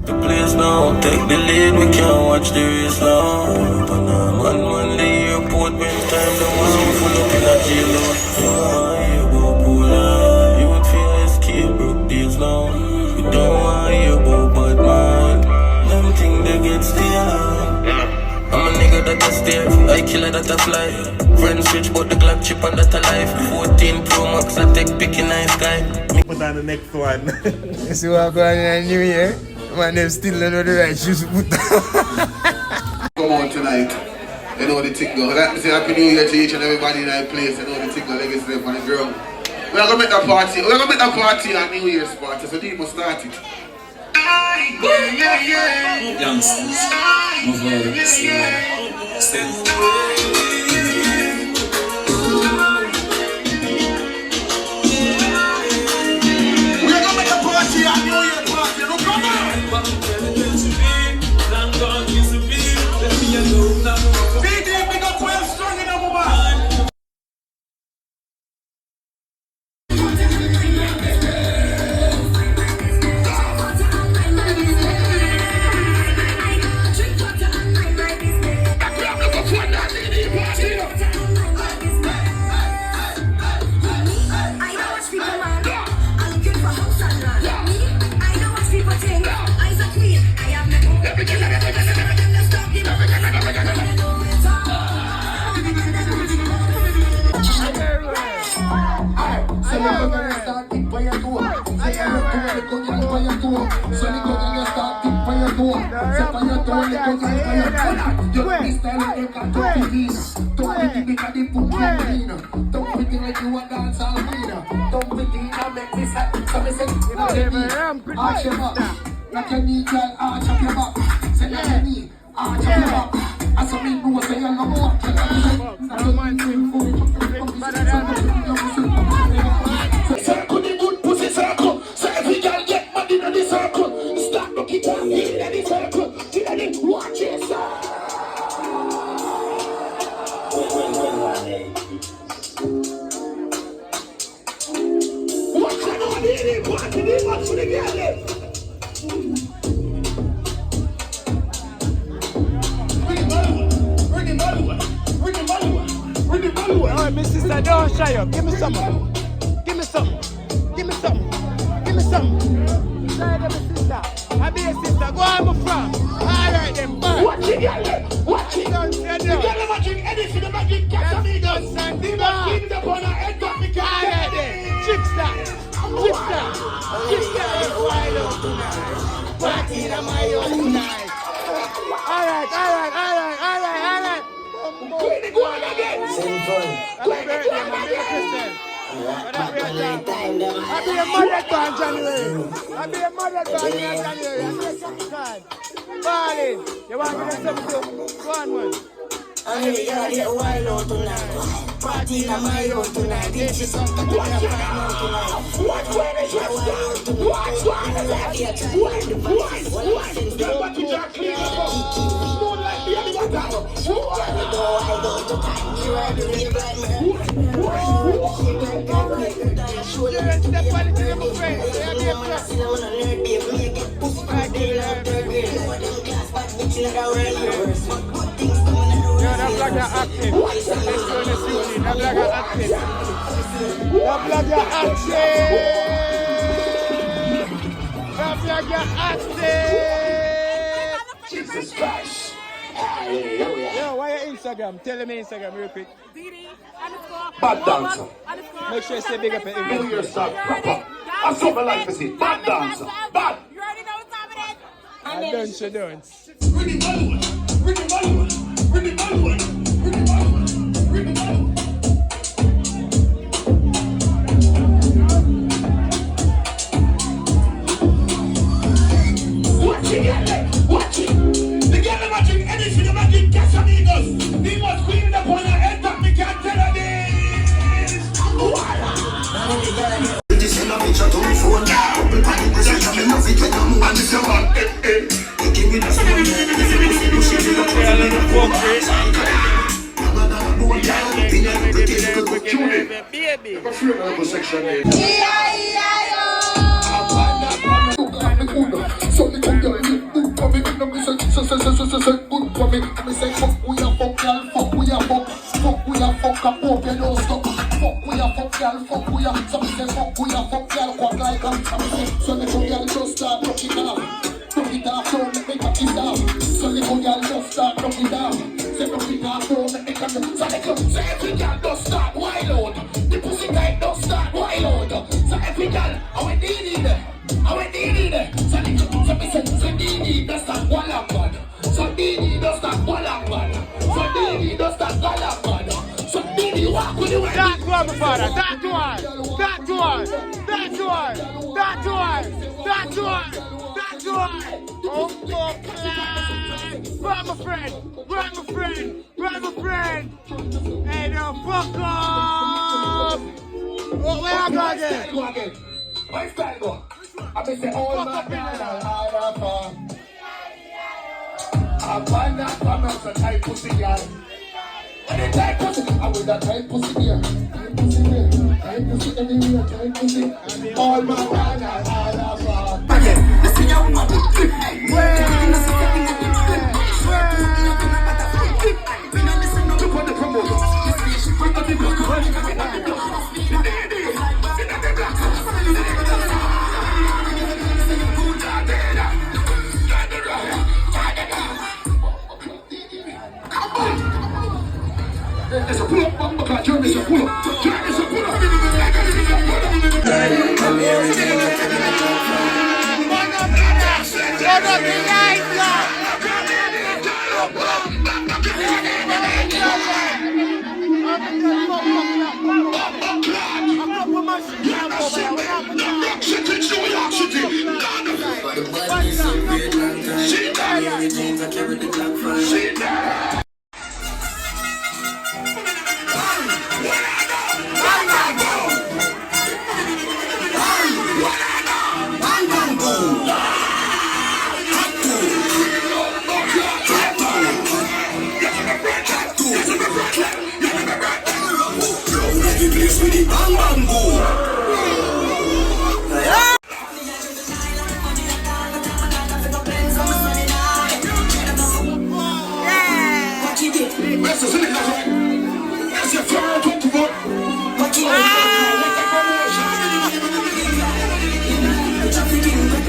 The place now, take the lead, we can't watch the race now. But now, man, the airport, when time the was we full up in a jail. You want to hear about Poland, you would fear escape broke days now. We don't want to hear about bad man, them thing they get still. I'm a nigga that a stare, I killer that a fly. Friends switch but the Glock chip and that a life. 14 Pro Max, I take picking nice guy. Put on the next one. You see what going on in New Year? Man, them still don't know the right shoes to put on. Come on tonight. You know the thing go. Let me say Happy New Year to each and everybody in that place. You know the thing go. Legacy for the girl. We're gonna make a party. We're gonna make a party on New Year's party. So they must start it. Youngsters, move over. We're gonna make a party on New Year's party. Look, come on. DJ, big up well strong in a woman. My sister, don't shy up. Give me something. Give me something. Give me something. Give me something. Sorry, my sister. I be a sister. Go on, my friend. All right, then. Bye. Watch it, girl. Watch it. Don't say no. The girl watching anything, the magic catch amigos. The man keep up on her head, got me catch. All right, then. Trickster. Trickster. Trickster is wild out tonight. Party in my house tonight. All right, all right, all right, all right, all right. Queen, go on again. Happy birthday, man. Be a Christian. Happy a mother gone January. Happy a mother gone in January. Happy a second time. Ballin'. You want me to say something? Go on, man. I'm here to get wild out tonight. Party in my house tonight. This is something to get wild out tonight. What when is your style? What one is that? What? Get back to Jack Clean. Smooth like the other one. That blogger active. Let's go to see that blogger active. That blogger active. That blogger active. Jesus Christ. Yo, why your Instagram? Tell me Instagram real quick. Bad dancer. Make sure you say big up at Know everything. yourself proper. That's something like to see. Bad dancer. Bad. You already know what's happening. I don't, she don't. Ready, Bollywood. Ready, Bollywood. Ready, Bollywood. Ready, Bollywood. Ready, Bollywood. Watch it, girl. Watch it. The girl watching anything about the Casamigos. They must clean up on her head that me can't tell her this. Voila. This is a picture to my phone. Couple panic, this is a love it when you move. And this is one, you give me the phone. If you push it, you push it. for me. And me say fuck we a fuck girl, fuck we a fuck. Fuck we a fuck up, hope you don't stop. Fuck we a fuck girl, fuck we a. So me say fuck we a fuck girl, quack like a. So little girl just start rock it off. Rock it off, don't let me cock it off. So little girl just start rock it off. Say rock it off, don't let me cock it. So little, say every girl just start wild out. The pussy tight don't start wild out. So every girl, I went needed. I went needed. So little, so me say, so needed does start wallop bad. So needed does start wallop bad. So needed does start wallop bad. So needed walk with the way. That one, my father. That one. That one. That one. That one. That one. Oh, grab my friend, grab my friend, grab my friend. Hey, now fuck off. Oh, where I go again? My style go. I be say all my girls I find that from us a tight pussy girl. When they tight pussy, I with that tight pussy here. Tight pussy here, tight pussy anywhere, tight pussy. All my girls again, listen your mother. There's a pull up, but Jeremy's a pull up. Jeremy's a pull up.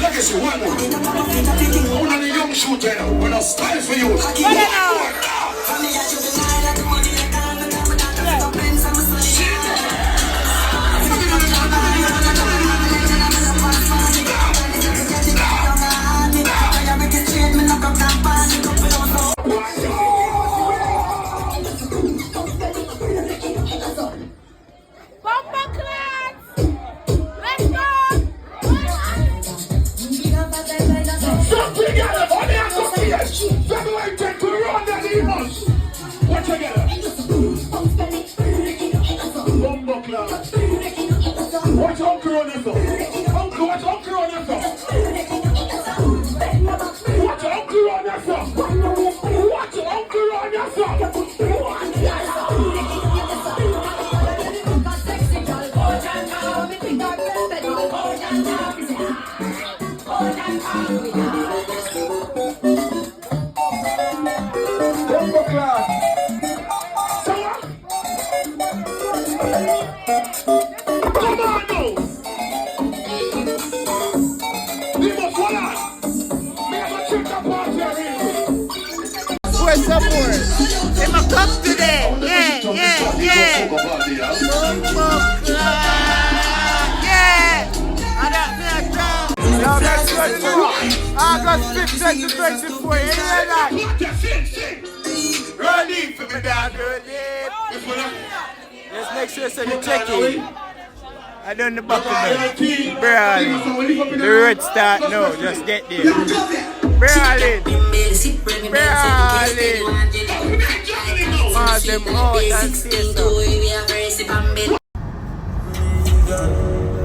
Legacy one more. One of the young shooter with a style for you. February 10th to the round that he must. What together? Bumbo club. What's Uncle on this one? Uncle, what's Uncle on this one? What's Uncle on this one? What's Uncle on this Bumbo club. Come on now. We must hold on. We have a check up party already. Where's some more? In my cup today. Yeah. Yo, that's good to know. August 5th, 2024. You hear that? Ready for me, dad. Let's make sure so you check it. I done the buckle there. Brawling. The red start now. Just get there. Brawling. Pass them out and say so.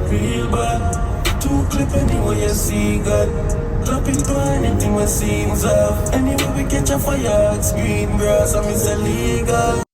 Real bad. Two clip anywhere you see God. Drop it to anything that seems off. Anywhere we catch a fire, it's green grass and it's illegal.